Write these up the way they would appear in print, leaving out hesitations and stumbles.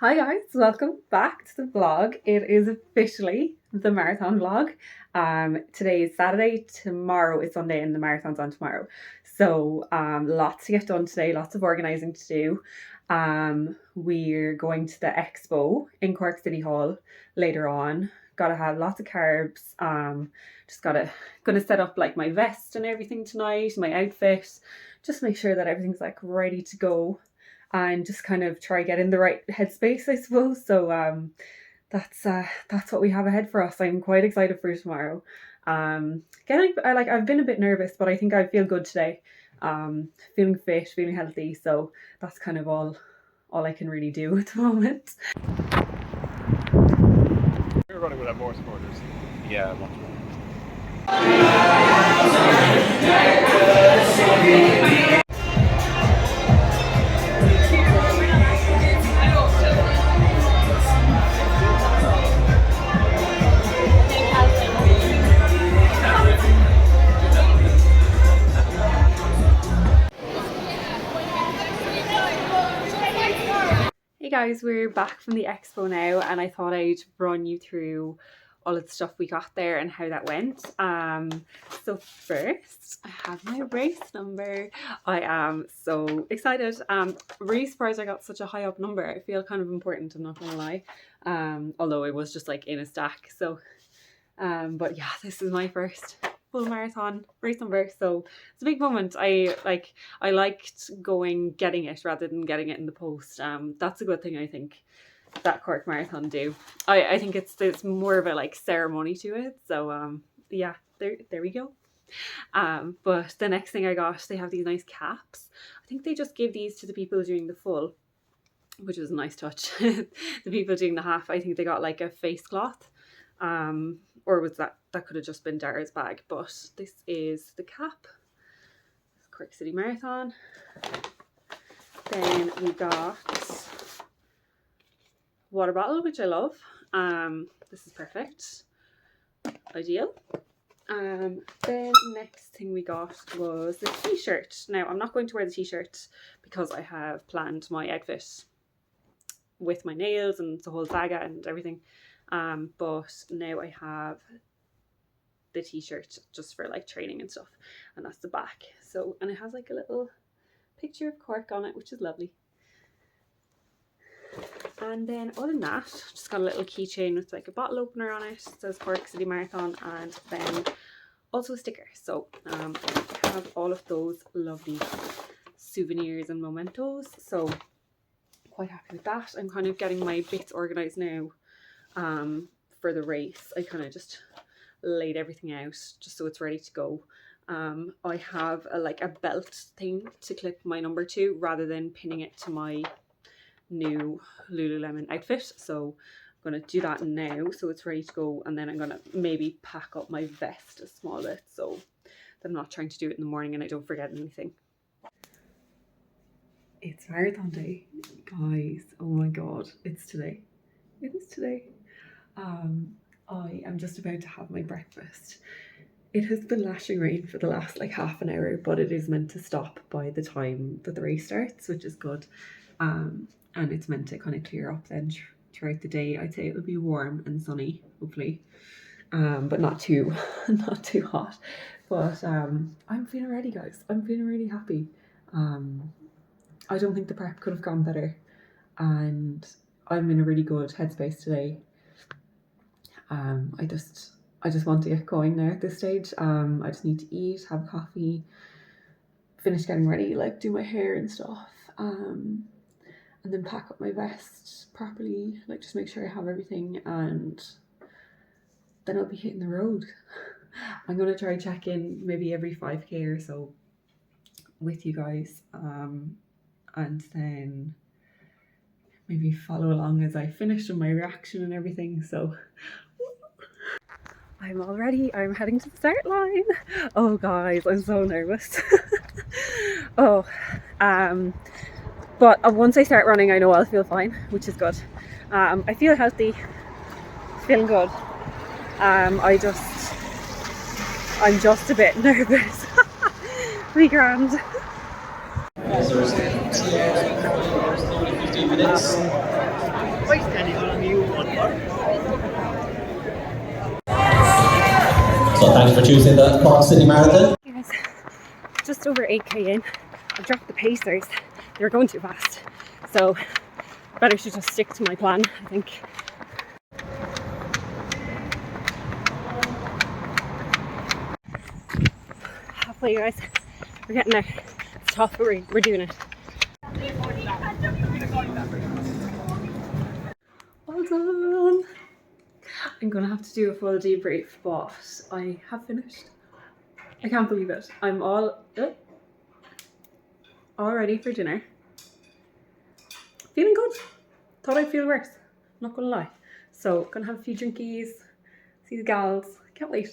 Hi guys, welcome back to the vlog. It is officially the marathon vlog. Today is Saturday, tomorrow is Sunday, and the marathon's on tomorrow. So lots to get done today, lots of organising to do. We're going to the expo in Cork City Hall later on. Gotta have lots of carbs. Just gonna set up like my vest and everything tonight, my outfit. Just make sure that everything's like ready to go and just kind of try get in the right headspace, I suppose. So that's what we have ahead for us. I'm quite excited for tomorrow. I've been a bit nervous, but I think I feel good today. Feeling fit, feeling healthy. So that's kind of all I can really do at the moment. You're running without more supporters. Yeah, much more. Hey guys, we're back from the expo now, and I thought I'd run you through all of the stuff we got there and how that went. So first, I have my race number. I am so excited. Really surprised I got such a high up number. I feel kind of important, I'm not gonna lie. Although it was just like in a stack. So, but yeah, this is my first full marathon race number, so it's a big moment. I liked getting it rather than getting it in the post. That's a good thing, I think, that Cork Marathon do. I think it's more of a like ceremony to it. So yeah, there we go. But the next thing I got, they have these nice caps. I think they just give these to the people doing the full, which was a nice touch. The people doing the half, I think they got like a face cloth. Or was that could have just been Dara's bag, but this is the cap. Cork City Marathon. Then we got water bottle, which I love. This is perfect. Ideal. Then next thing we got was the t-shirt. Now I'm not going to wear the t-shirt because I have planned my outfit with my nails and the whole saga and everything. But now I have the t-shirt just for like training and stuff, and that's the back. So, and it has like a little picture of Cork on it, which is lovely. And then other than that, just got a little keychain with like a bottle opener on it. It says Cork City Marathon, and then also a sticker. So I have all of those lovely souvenirs and mementos, so quite happy with that. I'm kind of getting my bits organized now. For the race, I kind of just laid everything out just so it's ready to go. I have a belt thing to clip my number to rather than pinning it to my new Lululemon outfit. So I'm going to do that now so it's ready to go, and then I'm going to maybe pack up my vest a small bit so that I'm not trying to do it in the morning and I don't forget anything. It's marathon day, guys. Oh my god, it's today. It is today. I am just about to have my breakfast. It has been lashing rain for the last like half an hour, but it is meant to stop by the time that the race starts, which is good. And it's meant to kind of clear up then throughout the day. I'd say it will be warm and sunny, hopefully, but not too hot. But I'm feeling ready, guys. I'm feeling really happy. I don't think the prep could have gone better, and I'm in a really good headspace today. I just want to get going now at this stage. I just need to eat, have coffee, finish getting ready, like do my hair and stuff, and then pack up my vest properly, like just make sure I have everything, and then I'll be hitting the road. I'm gonna try check in maybe every 5k or so with you guys, and then maybe follow along as I finish with my reaction and everything. So I'm all ready. I'm heading to the start line. Oh guys, I'm so nervous. Oh, but once I start running, I know I'll feel fine, which is good. I feel healthy, feeling good. I'm just a bit nervous. Be grand. 15 minutes. So thanks for choosing the Cork City Marathon. Yes, just over 8k in. I dropped the pacers. They were going too fast. So better to just stick to my plan, I think. Halfway, guys. We're getting there. It's tough, but we're doing it. Well done. I'm gonna have to do a full debrief, but I have finished. I can't believe it. I'm all ready for dinner. Feeling good. Thought I'd feel worse. Not gonna lie. So gonna have a few drinkies, see the gals. Can't wait.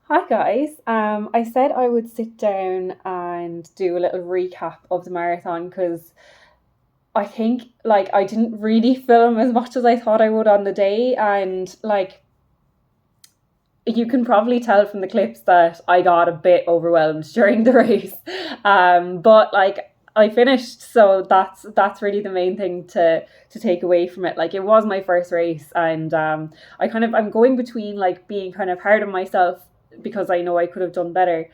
Hi guys. I said I would sit down and do a little recap of the marathon because I think like I didn't really film as much as I thought I would on the day, and like you can probably tell from the clips that I got a bit overwhelmed during the race. But like I finished, so that's really the main thing to take away from it. Like it was my first race, and I'm going between like being kind of hard on myself because I know I could have done better,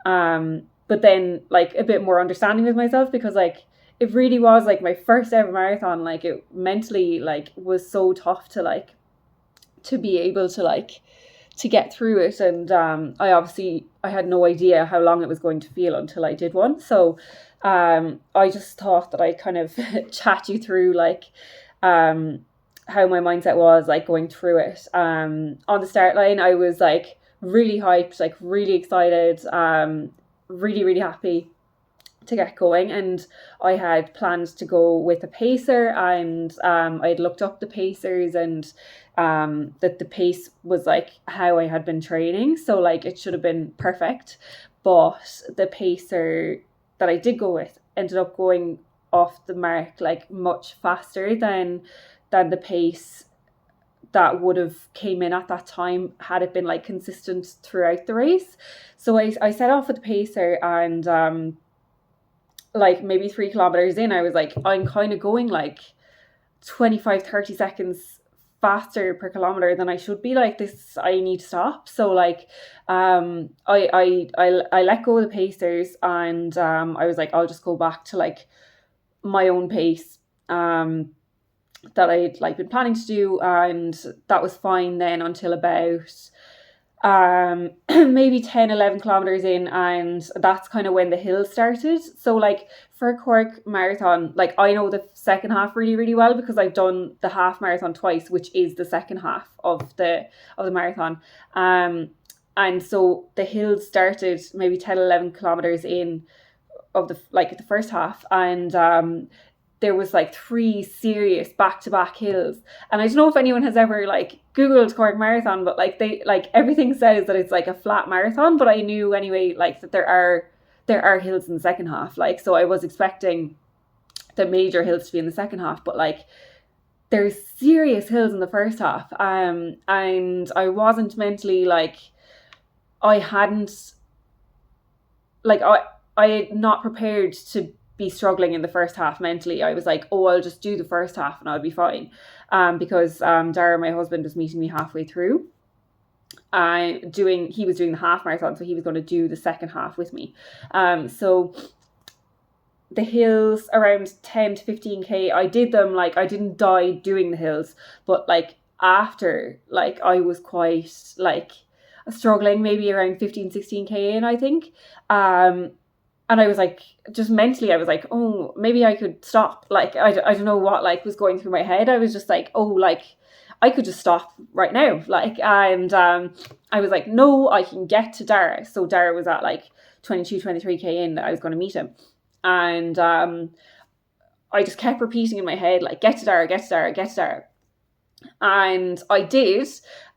but then like a bit more understanding with myself because like it really was like my first ever marathon. Like it mentally like was so tough to be able to get through it, and I had no idea how long it was going to feel until I did one. So I just thought that I'd kind of chat you through like how my mindset was like going through it. On the start line I was like really hyped, like really excited, really happy to get going, and I had planned to go with a pacer, and I'd looked up the pacers, and that the pace was like how I had been training, so like it should have been perfect, but the pacer that I did go with ended up going off the mark like much faster than the pace that would have came in at that time had it been like consistent throughout the race. So I set off with the pacer, and like maybe 3 kilometers in, I was like, I'm kind of going like 25-30 seconds faster per kilometer than I should be. Like this, I need to stop. So like I let go of the pacers, and I was like, I'll just go back to like my own pace that I'd like been planning to do, and that was fine then until about maybe 10-11 kilometers in, and that's kind of when the hill started. So like for a Cork marathon, like I know the second half really well because I've done the half marathon twice, which is the second half of the marathon, and so the hill started maybe 10-11 kilometers in of the first half, and there was like 3 serious back-to-back hills, and I don't know if anyone has ever like googled Cork Marathon, but like they like everything says that it's like a flat marathon, but I knew anyway like that there are hills in the second half, like so I was expecting the major hills to be in the second half, but like there's serious hills in the first half, and I wasn't mentally like I had not prepared to be struggling in the first half mentally. I was like, oh, I'll just do the first half and I'll be fine, because Dara, my husband, was meeting me halfway through. He was doing the half marathon, so he was going to do the second half with me. So the hills around 10 to 15k, I did them, like I didn't die doing the hills, but like after, like I was quite like struggling, maybe around 15-16k in, I think. And I was like, just mentally, I was like, oh, maybe I could stop. Like, I don't know what like was going through my head. I was just like, oh, like I could just stop right now. Like, and I was like, no, I can get to Dara. So Dara was at like 22-23k in that I was going to meet him. And I just kept repeating in my head, like, get to Dara, get to Dara, get to Dara. And I did.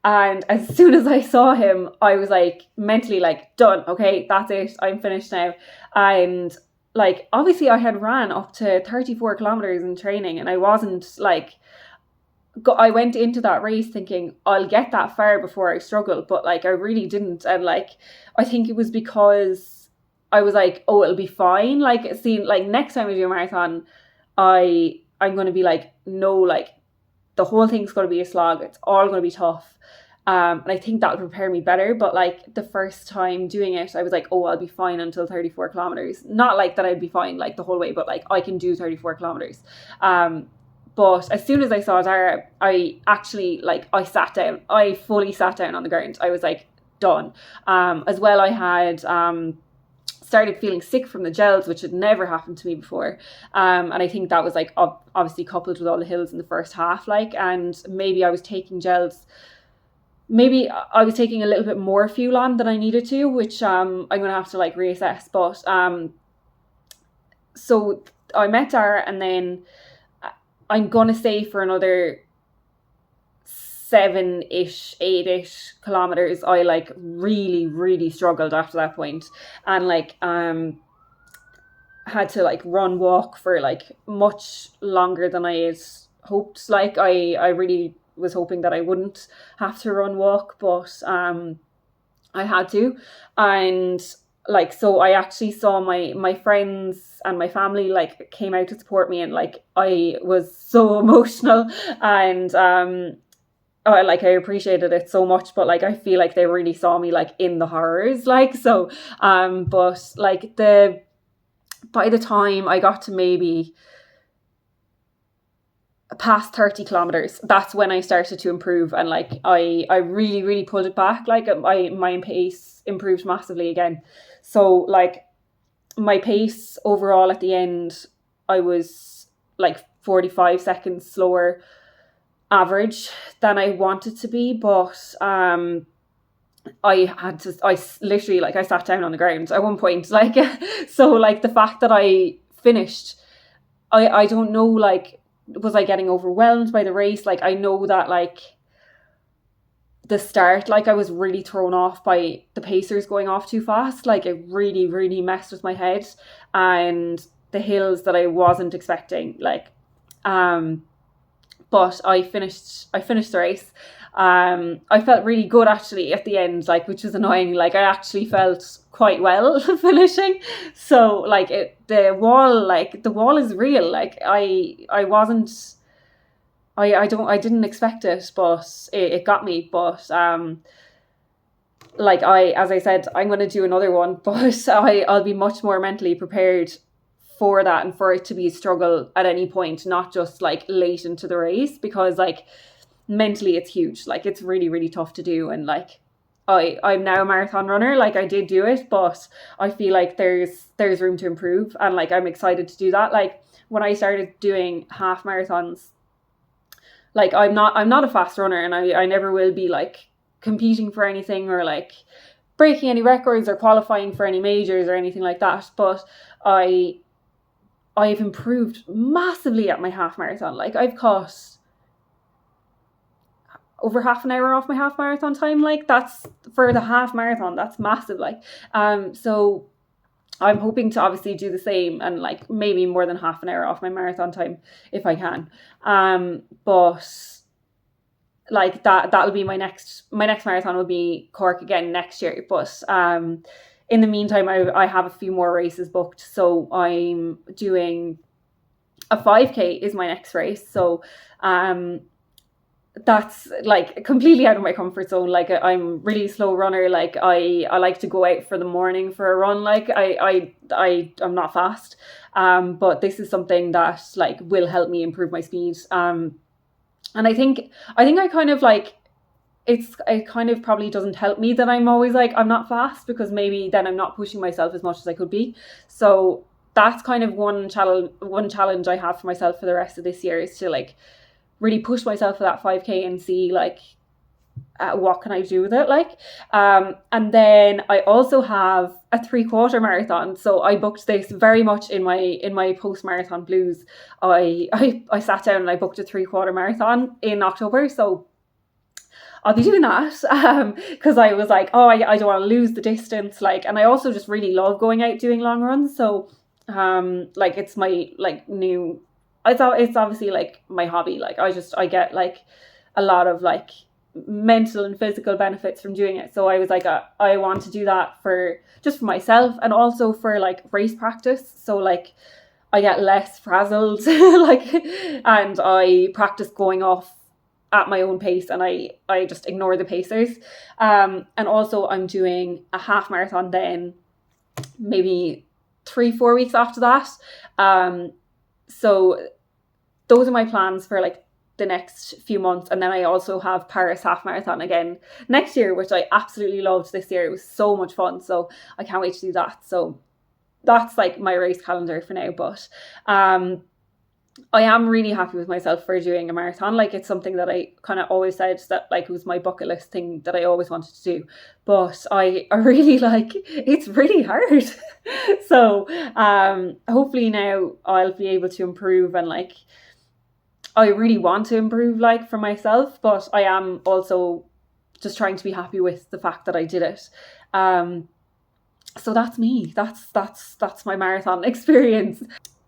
And as soon as I saw him, I was like mentally like, done. Okay, that's it. I'm finished now. And like, obviously I had ran up to 34 kilometers in training, and I wasn't like, I went into that race thinking I'll get that far before I struggle, but like I really didn't. And like, I think it was because I was like, oh, it'll be fine. Like, see, like next time I do a marathon, I'm going to be like, no, like the whole thing's going to be a slog. It's all going to be tough. And I think that would prepare me better. But like the first time doing it, I was like, oh, I'll be fine until 34 kilometers. Not like that I'd be fine like the whole way, but like I can do 34 kilometers. But as soon as I saw Dara, I actually, like, I sat down. I fully sat down on the ground. I was like, done. As well, I had started feeling sick from the gels, which had never happened to me before. And I think that was like obviously coupled with all the hills in the first half, like, and maybe I was taking gels. Maybe I was taking a little bit more fuel on than I needed to, which I'm going to have to like reassess. But so I met Dara, and then I'm going to say for another 7-ish, 8-ish kilometers, I like really, really struggled after that point. And like had to like run walk for like much longer than I had hoped. Like I really was hoping that I wouldn't have to run walk, but I had to. And like, so I actually saw my friends and my family like came out to support me, and like I was so emotional, and I appreciated it so much, but like I feel like they really saw me like in the horrors, like, so but like by the time I got to maybe past 30 kilometers, that's when I started to improve, and like I really, really pulled it back. Like my pace improved massively again. So like my pace overall at the end, I was like 45 seconds slower average than I wanted to be, but I literally, like, I sat down on the ground at one point, like, so like the fact that I finished, I don't know, like, was I getting overwhelmed by the race? Like, I know that like the start, like I was really thrown off by the pacers going off too fast. Like it really, really messed with my head, and the hills that I wasn't expecting, like, but I finished the race. I felt really good actually at the end, like, which was annoying. Like I actually felt quite well finishing. So like the wall is real. Like I didn't expect it, but it got me. But like as I said, I'm going to do another one, but I'll be much more mentally prepared for that, and for it to be a struggle at any point, not just like late into the race, because like mentally it's huge. Like it's really, really tough to do. And like I'm now a marathon runner. Like I did do it, but I feel like there's room to improve, and like I'm excited to do that. Like when I started doing half marathons, like I'm not a fast runner, and I never will be like competing for anything or like breaking any records or qualifying for any majors or anything like that. But I've improved massively at my half marathon. Like I've cut over half an hour off my half marathon time. Like that's, for the half marathon, that's massive. Like so I'm hoping to obviously do the same, and like maybe more than half an hour off my marathon time if I can. But like that'll be my next marathon will be Cork again next year. But in the meantime, I have a few more races booked. So I'm doing a 5K is my next race. So that's like completely out of my comfort zone. Like I'm really slow runner. Like I like to go out for the morning for a run. Like I'm not fast. But this is something that like will help me improve my speed. And I think I kind of like, it kind of probably doesn't help me that I'm always like, I'm not fast, because maybe then I'm not pushing myself as much as I could be. So that's kind of one challenge I have for myself for the rest of this year, is to like really push myself for that 5K and see like what can I do with it, like. And then I also have a 3/4 marathon. So I booked this very much in my post-marathon blues. I sat down and I booked a 3/4 marathon in October. So I'll be doing that because I was like, oh, I don't want to lose the distance, like, and I also just really love going out doing long runs. So like it's my like new, it's obviously like my hobby. Like I get like a lot of like mental and physical benefits from doing it. So I was like, I want to do that for myself, and also for like race practice. So like I get less frazzled like, and I practice going off at my own pace, and I just ignore the pacers. And also I'm doing a half marathon then maybe 3-4 weeks after that. So those are my plans for like the next few months. And then I also have Paris half marathon again next year, which I absolutely loved this year. It was so much fun, so I can't wait to do that. So that's like my race calendar for now. But I am really happy with myself for doing a marathon. Like, it's something that I kind of always said that like was my bucket list thing that I always wanted to do. But I really like, it's really hard. So hopefully now I'll be able to improve, and like I really want to improve like for myself, but I am also just trying to be happy with the fact that I did it. So that's me. That's my marathon experience.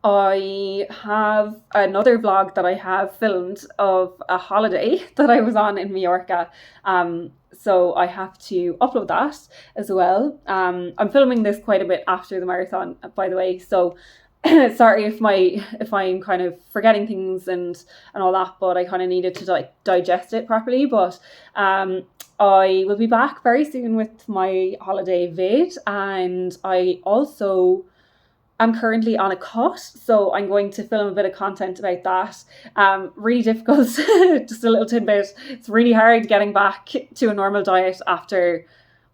I have another vlog that I have filmed of a holiday that I was on in Mallorca. So I have to upload that as well. I'm filming this quite a bit after the marathon, by the way. So sorry if I'm kind of forgetting things and all that, but I kind of needed to like digest it properly. But I will be back very soon with my holiday vid, and I also I'm currently on a cut, so I'm going to film a bit of content about that. Really difficult, just a little tidbit. It's really hard getting back to a normal diet after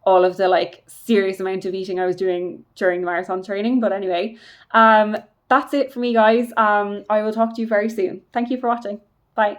all of the like serious amount of eating I was doing during the marathon training. But anyway, that's it for me, guys. I will talk to you very soon. Thank you for watching. Bye.